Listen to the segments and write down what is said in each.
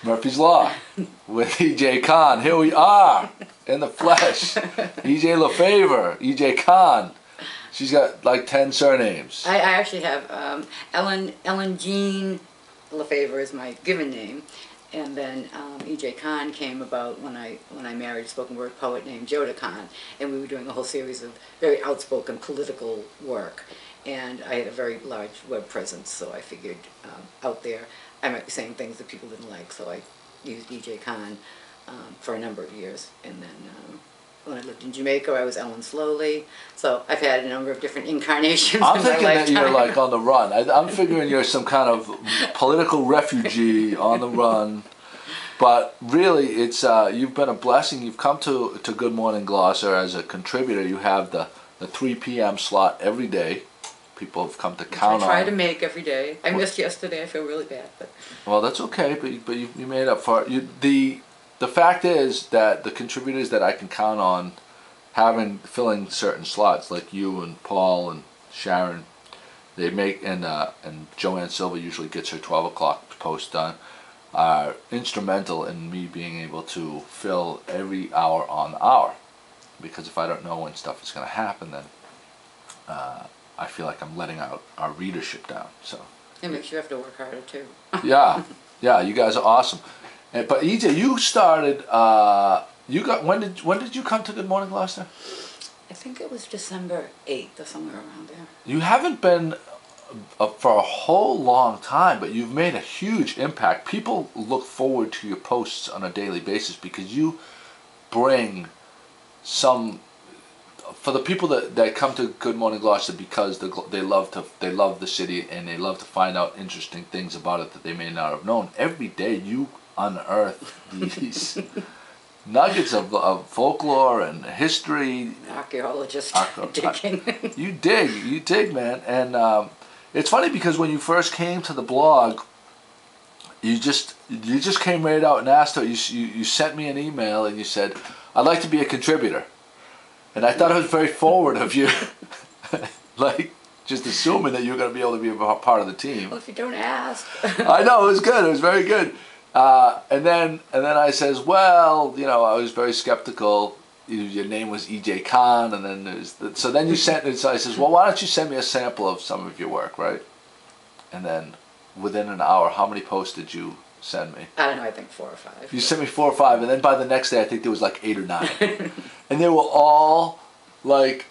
Murphy's Law with E.J. Kahn. Here we are in the flesh. E.J. LeFavour, E.J. Kahn. She's got like 10 surnames. I actually have Ellen Jean LeFavour is my given name, and then E.J. Kahn came about when I married a spoken word poet named Joda Kahn, and we were doing a whole series of very outspoken political work, and I had a very large web presence, so I figured out there I might be saying things that people didn't like, so I used E.J. Kahn for a number of years, and then when I lived in Jamaica, I was Ellen Slowly. So I've had a number of different incarnations. I'm in my thinking that lifetime. you're like on the run. I'm figuring you're some kind of political refugee on the run. But really, it's you've been a blessing. You've come to Good Morning Gloucester as a contributor. You have the 3 p.m. slot every day. People have come to count on. I try to make every day. I missed yesterday. I feel really bad. But. Well, that's okay. But you made up for it. The fact is that the contributors that I can count on filling certain slots, like you and Paul and Sharon, they make, and Joanne Silva usually gets her 12 o'clock post done, are instrumental in me being able to fill every hour on the hour. Because if I don't know when stuff is going to happen, then I feel like I'm letting our readership down. So it makes you have to work harder too. yeah, you guys are awesome. But EJ, you started. When did you come to Good Morning Gloucester? I think it was December 8th or somewhere around there. You haven't been for a whole long time, but you've made a huge impact. People look forward to your posts on a daily basis because you bring some. For the people that come to Good Morning Gloucester because they love the city and they love to find out interesting things about it that they may not have known. Every day you unearth these nuggets of folklore and history. Archaeologist digging. You dig, man. And it's funny because when you first came to the blog, you just came right out and asked her. You sent me an email and you said, "I'd like to be a contributor." And I thought it was very forward of you, like just assuming that you were going to be able to be a part of the team. Well, if you don't ask. I know, it was good. It was very good. And then I says, well, I was very skeptical. Your name was E.J. Kahn, and then so then you sent it. So I says, well, why don't you send me a sample of some of your work, right? And then within an hour, how many posts did you send me? I don't know, I think 4 or 5. You sent me 4 or 5, and then by the next day I think there was like 8 or 9. And they were all like,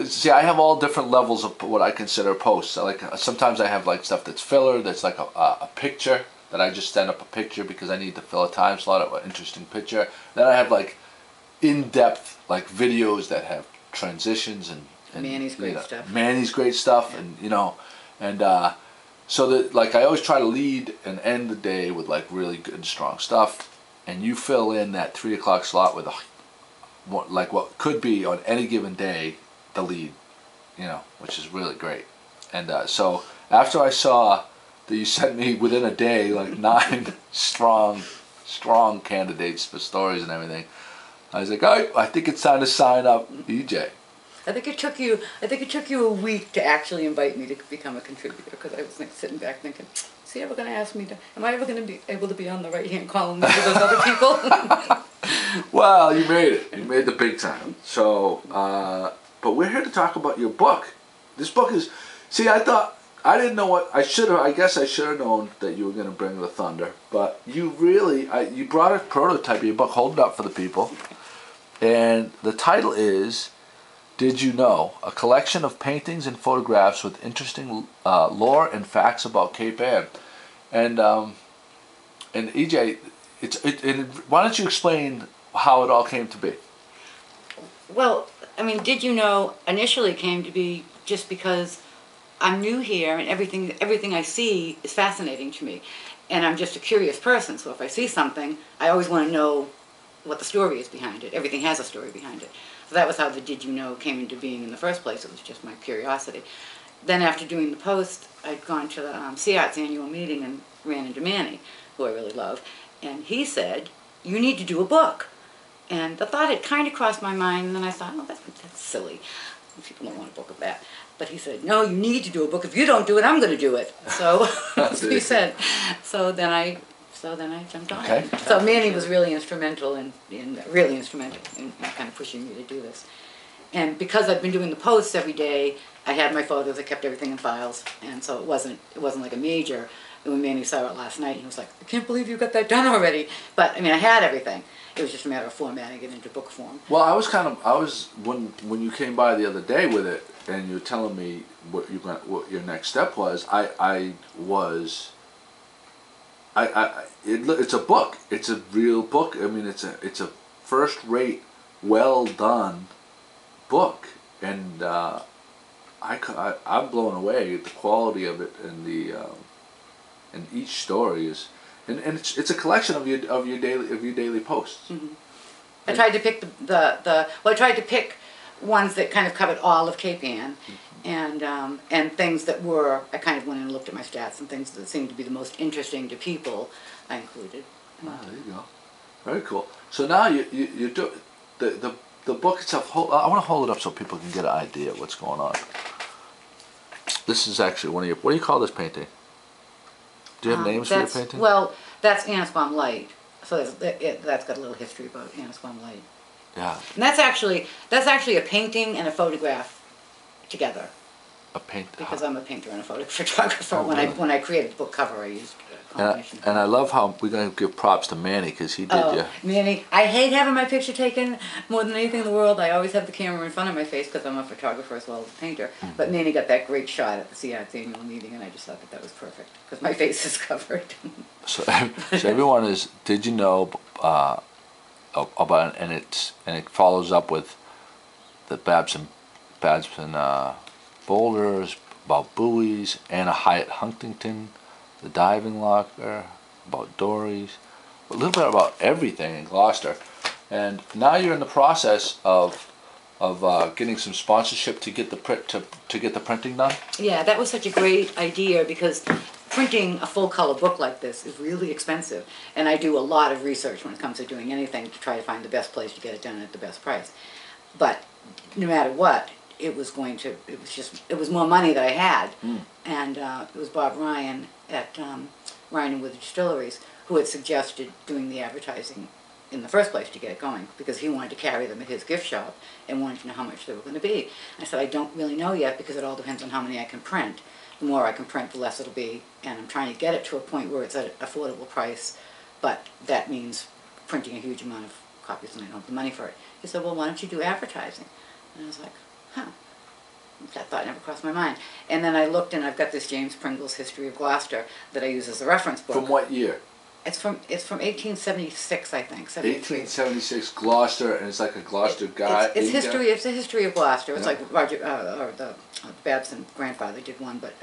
see, I have all different levels of what I consider posts. Like sometimes I have like stuff that's filler, that's like a picture, that I just send up a picture because I need to fill a time slot of an interesting picture. Then I have like in-depth like videos that have transitions and Manny's great stuff. Manny's great stuff, yeah. and so that, like, I always try to lead and end the day with like really good and strong stuff, and you fill in that 3 o'clock slot with what could be on any given day the lead, which is really great. And so after I saw that you sent me within a day like 9 strong candidates for stories and everything, I was like, all right, I think it's time to sign up, EJ. I think it took you a week to actually invite me to become a contributor, because I was sitting back thinking, is he ever going to ask me am I ever going to be able to be on the right-hand column with those other people? Well, you made it. You made the big time. So, but we're here to talk about your book. This book is, see, I didn't know I guess I should have known that you were going to bring the thunder, but you really, you brought a prototype of your book. Hold it up for the people. And the title is, Did You Know? A collection of paintings and photographs with interesting lore and facts about Cape Ann. And EJ, why don't you explain how it all came to be? Well, I mean, Did You Know initially came to be just because I'm new here and everything I see is fascinating to me. And I'm just a curious person, so if I see something, I always want to know what the story is behind it. Everything has a story behind it. So that was how the Did You Know came into being in the first place. It was just my curiosity. Then after doing the post, I'd gone to the CIART's annual meeting and ran into Manny, who I really love. And he said, you need to do a book. And the thought had kind of crossed my mind, and then I thought, oh, that's silly. People don't want a book of that. But he said, no, you need to do a book. If you don't do it, I'm going to do it. So that's what he said. So then I So then I jumped on Okay. it. So Manny was really instrumental in kind of pushing me to do this. And because I've been doing the posts every day, I had my photos. I kept everything in files, and so it wasn't like a major. And when Manny saw it last night, he was like, "I can't believe you got that done already." But I mean, I had everything. It was just a matter of formatting it into book form. Well, I was when you came by the other day with it, and you were telling me what your next step was. It's a book. It's a real book. I mean, it's a first rate, well done book, and I'm blown away at the quality of it, and each story is, and it's a collection of your daily posts. Mm-hmm. I tried to pick I tried to pick ones that kind of covered all of Cape Ann, and things that were, I kind of went in and looked at my stats, and things that seemed to be the most interesting to people, I included. Ah, there you go. Very cool. So now you do the book itself. I want to hold it up so people can get an idea of what's going on. This is actually one of your. What do you call this painting? Do you have names for your painting? Well, that's Annisquam Light. So that's got a little history about Annisquam Light. Yeah. And that's actually a painting and a photograph together. A paint. Because I'm a painter and a photographer. Oh, really? When I created the book cover, I used a combination. And I love how we're going to give props to Manny because he did Manny, I hate having my picture taken more than anything in the world. I always have the camera in front of my face because I'm a photographer as well as a painter. Mm-hmm. But Manny got that great shot at the CI's annual meeting, and I just thought that was perfect because my face is covered. So everyone is. Did you know about and it follows up with the Babson boulders, about buoys, Anna Hyatt Huntington, the diving locker, about dories, a little bit about everything in Gloucester. And now you're in the process of getting some sponsorship to get the printing done. Yeah, that was such a great idea because printing a full color book like this is really expensive, and I do a lot of research when it comes to doing anything to try to find the best place to get it done at the best price. But no matter what, it was more money that I had, and it was Bob Ryan at Ryan and Wood Distilleries who had suggested doing the advertising in the first place to get it going, because he wanted to carry them at his gift shop and wanted to know how much they were going to be. I said, I don't really know yet because it all depends on how many I can print. The more I can print, the less it'll be, and I'm trying to get it to a point where it's at an affordable price, but that means printing a huge amount of copies and I don't have the money for it. He said, well, why don't you do advertising? And I was like, huh. That thought never crossed my mind. And then I looked, and I've got this James Pringle's History of Gloucester that I use as a reference book. From what year? It's from 1876, I think. 1876 Gloucester, and it's like a Gloucester guy. It's history. It's a history of Gloucester. It's Yeah. like Roger or the Babson grandfather did one, but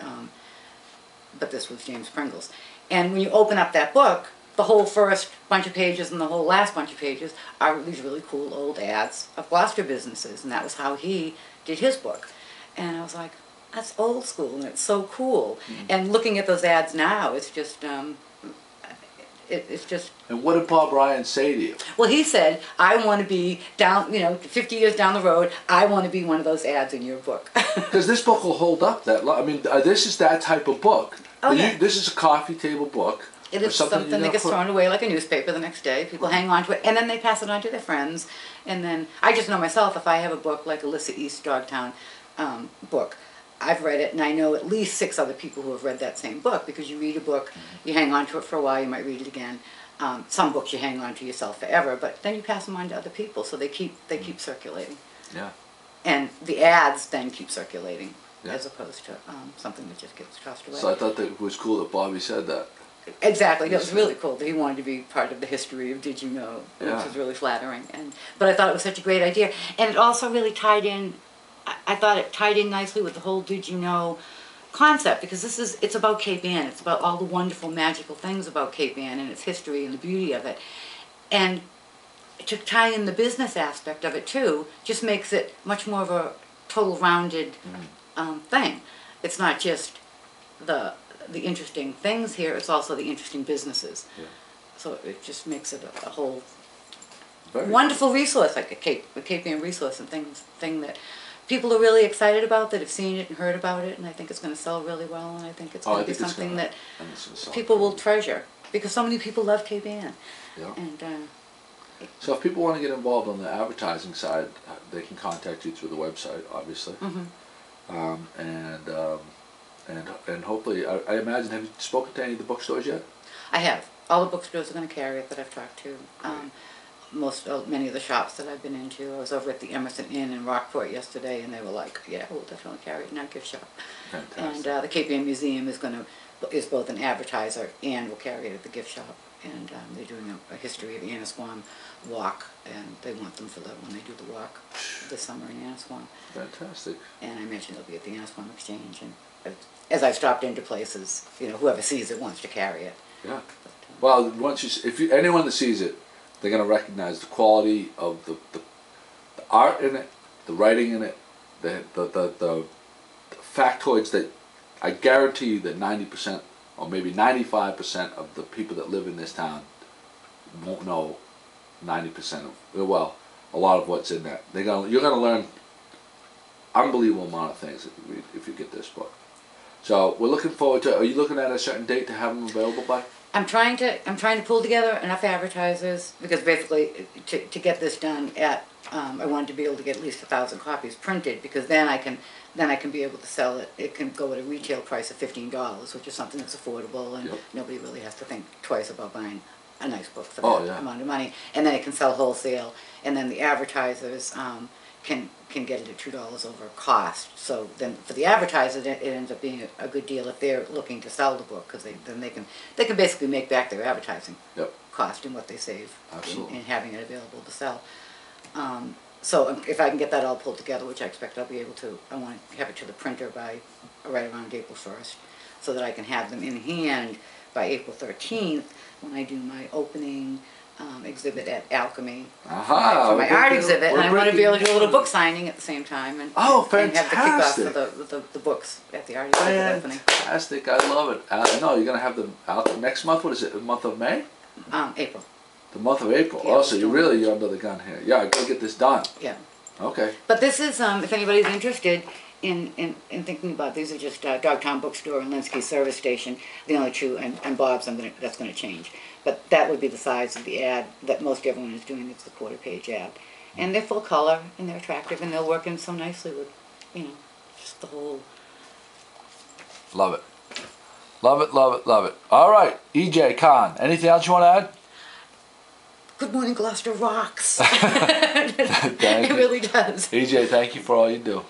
this was James Pringle's. And when you open up that book, the whole first bunch of pages and the whole last bunch of pages are these really cool old ads of Gloucester businesses, and that was how he did his book. And I was like, that's old school, and it's so cool. Mm-hmm. And looking at those ads now, it's just. It's just. And what did Bob Ryan say to you? Well, he said, I want to be 50 years down the road, I want to be one of those ads in your book. Because this book will hold up that long. I mean, this is that type of book. Oh, yeah. This is a coffee table book. It is something that gets thrown away like a newspaper the next day. People hang on to it, and then they pass it on to their friends. And then, I just know myself, if I have a book like Alyssa East Dogtown book, I've read it, and I know at least 6 other people who have read that same book, because you read a book, you hang on to it for a while, you might read it again. Some books you hang on to yourself forever, but then you pass them on to other people, so they keep circulating. Yeah. And the ads then keep circulating, as opposed to something that just gets tossed away. So I thought that it was cool that Bobby said that. Exactly, it was really cool that he wanted to be part of the history of Did You Know, which was really flattering. But I thought it was such a great idea, and it also really tied in. I thought it tied in nicely with the whole Did You Know concept, because it's about Cape Ann. It's about all the wonderful, magical things about Cape Ann and its history and the beauty of it. And to tie in the business aspect of it too just makes it much more of a total rounded thing. It's not just the interesting things here, it's also the interesting businesses. Yeah. So it just makes it a whole wonderful resource, like a Cape Ann resource, and thing that people are really excited about, that have seen it and heard about it, and I think it's going to sell really well, and I think it's going to be something that people will treasure, because so many people love Cape Ann. Yeah. And so if people want to get involved on the advertising side, they can contact you through the website, obviously. And hopefully, I imagine, have you spoken to any of the bookstores yet? I have. All the bookstores are going to carry it that I've talked to. Many of the shops that I've been into. I was over at the Emerson Inn in Rockport yesterday, and they were like, "Yeah, we'll definitely carry it in our gift shop." Fantastic. And the Cape Ann Museum is both an advertiser and will carry it at the gift shop. And they're doing a history of Annisquam walk, and they want them for when they do the walk this summer in Annisquam. Fantastic. And I mentioned they'll be at the Annisquam Exchange, and as I've stopped into places, whoever sees it wants to carry it. Yeah. Well, anyone that sees it, they're going to recognize the quality of the art in it, the writing in it, the factoids that I guarantee you that 90% or maybe 95% of the people that live in this town won't know 90% of, well, a lot of what's in that. You're going to learn unbelievable amount of things if you get this book. So we're looking forward to. Are you looking at a certain date to have them available by? I'm trying to pull together enough advertisers, because basically to get this done I wanted to be able to get at least 1,000 copies printed, because then I can be able to sell it. It can go at a retail price of $15, which is something that's affordable, and nobody really has to think twice about buying a nice book for that amount of money. And then it can sell wholesale, and then the advertisers can get it at $2 over cost. So then for the advertiser, it ends up being a good deal if they're looking to sell the book, because then they can basically make back their advertising cost and what they save in having it available to sell. So if I can get that all pulled together, which I expect I'll be able to, I want to have it to the printer by right around April 1st, so that I can have them in hand by April 13th when I do my opening exhibit at Alchemy for my art exhibit, and I want to be able to do a little book signing at the same time, and fantastic. And have the kickoff for the books at the art exhibit opening. Fantastic! I love it. No, you're going to have them out next month. What is it? The month of May? April. The month of April. Yeah, so you're under the gun here. Yeah, I gotta get this done. Yeah. Okay. But this is if anybody's interested in thinking about, these are just Dogtown Bookstore and Linsky Service Station, the only two, and Bob's. That's going to change. But that would be the size of the ad that most everyone is doing. It's the quarter-page ad, and they're full color and they're attractive, and they'll work in so nicely with, just the whole. Love it. Love it, love it, love it. All right, EJ Kahn, anything else you want to add? Good Morning Gloucester rocks. It really does. EJ, thank you for all you do.